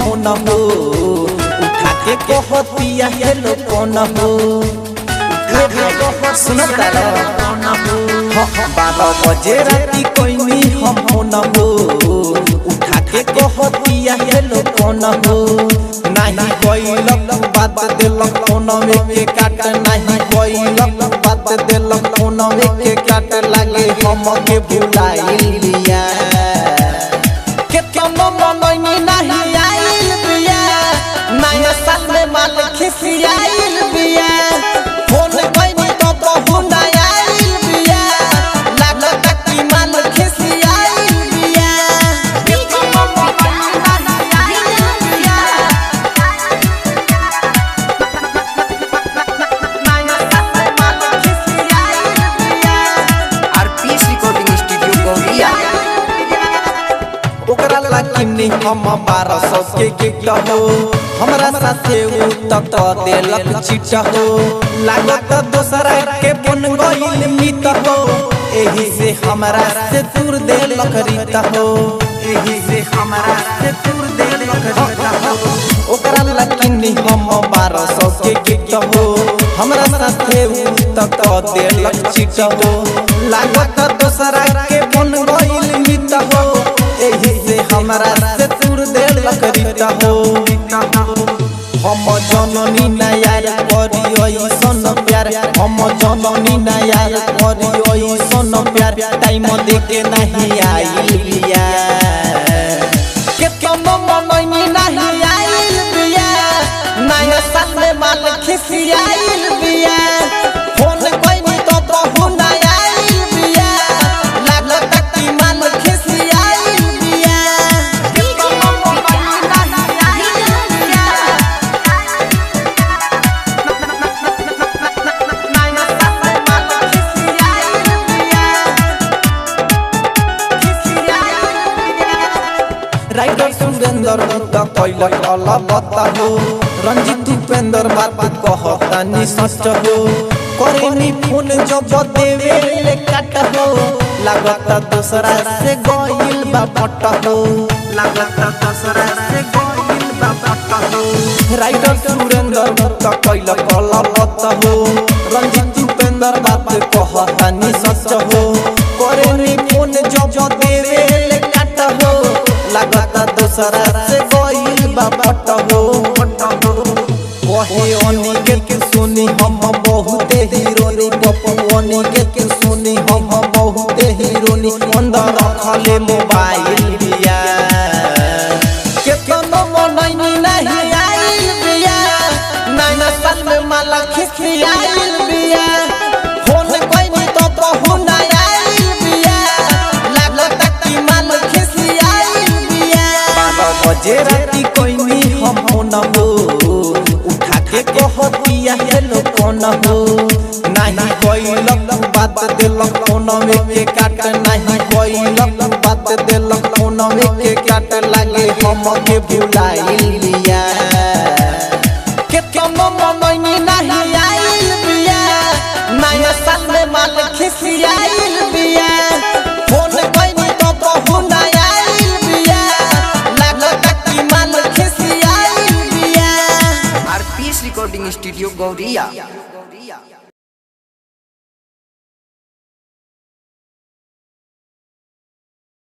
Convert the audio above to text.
Phone हो उठा के कहतिया हेलो कौन हो सुनता बाबा बजे राती कोई हम फोन हो उठा के कहतिया हेलो कौन हो नहीं कोई लग बात दिलक फोन में के काट नहीं कोई लग बात दिलक फोन में के काट लागे हम के भुलाइल बिया के कोनो मनई नहीं आइल बिया नया साल में माल खिसियाइल बिया फोन कोई तो बहु नया आइल बिया लागत की माल खिसियाइल बिया के कोनो मनई नहीं आइल बिया नया साल में माल खिसियाइल बिया आरपीएस रिकॉर्डिंग स्टूडियो गौरिया। ओकरा लाकिनी हम 1200 के गिफ्ट हो हमरा साथे उ तक देलक चिट हो लागत दोसरा के बन गइल मित हो एही से हमरा से दूर देलक रीत हो एही से हमरा से दूर देलक रीत हो ओकरा लाकिनी हम 1200 के गिफ्ट हो हमरा साथे उ तक देलक चिट हो लागत दोसरा के बन गइल मित हो एही से हमरा से दूर देलक रीत हो हम जननी नयार करी ऐसन प्यार हम जननी नयार करी ऐसन प्यार टाइम देके नहीं आइल बिया के कोनो मनई नहीं आइल बिया नया साल में माल खिसियाइल बिया फोन कोई तो बहु नया आइल बिया लागत की माल खिसियाइल बिया के कोनो मनई नहीं आइल बिया नया साल में माल खिसियाइल बिया राइटर सुरेंद्र मुक्ता कैलक अलबत हो रंजित उपेंद्र बात कहतानी सच हो करेनी फोन जब देवे ले काट हो लागत दूसरा से गइल बा पट हो लागत दूसरा से गइल बा पट हो राइटर सुरेंद्र मुक्ता कैलक अलबत हो रंजित उपेंद्र बात कहतानी सच हो करेनी फोन जब देवे ले काट हो लागत दूसरा से गइल बा पट हो कहे अनिकेत सुनी हम बहुत हीरोनी पप्पू अनिकेत सुनी हम बहुत हीरोनी अंदर रखले मोबाइल बिया के कोनो मनई नहीं आइल बिया नया साल में माला खिसियाइल बिया फोन कोई तो बहु नया आइल बिया लागत की माल खिसियाइल बिया बाबा बजे राती कोई हम फोन हो उठा के कहतिया हेलो कौन हो नहीं कोई लग बात दिलक फोन में के काट नहीं कोई लग बात दिलक फोन में के काट लागे हम के भुलाइल बिया के कोनो मनई नहीं आइल बिया नया साल में माल खिसियाइल बिया फोन कोई तो बहु नया आइल बिया लागत की माल खिसियाइल बिया आरपीएस रिकॉर्डिंग स्टूडियो गौरिया।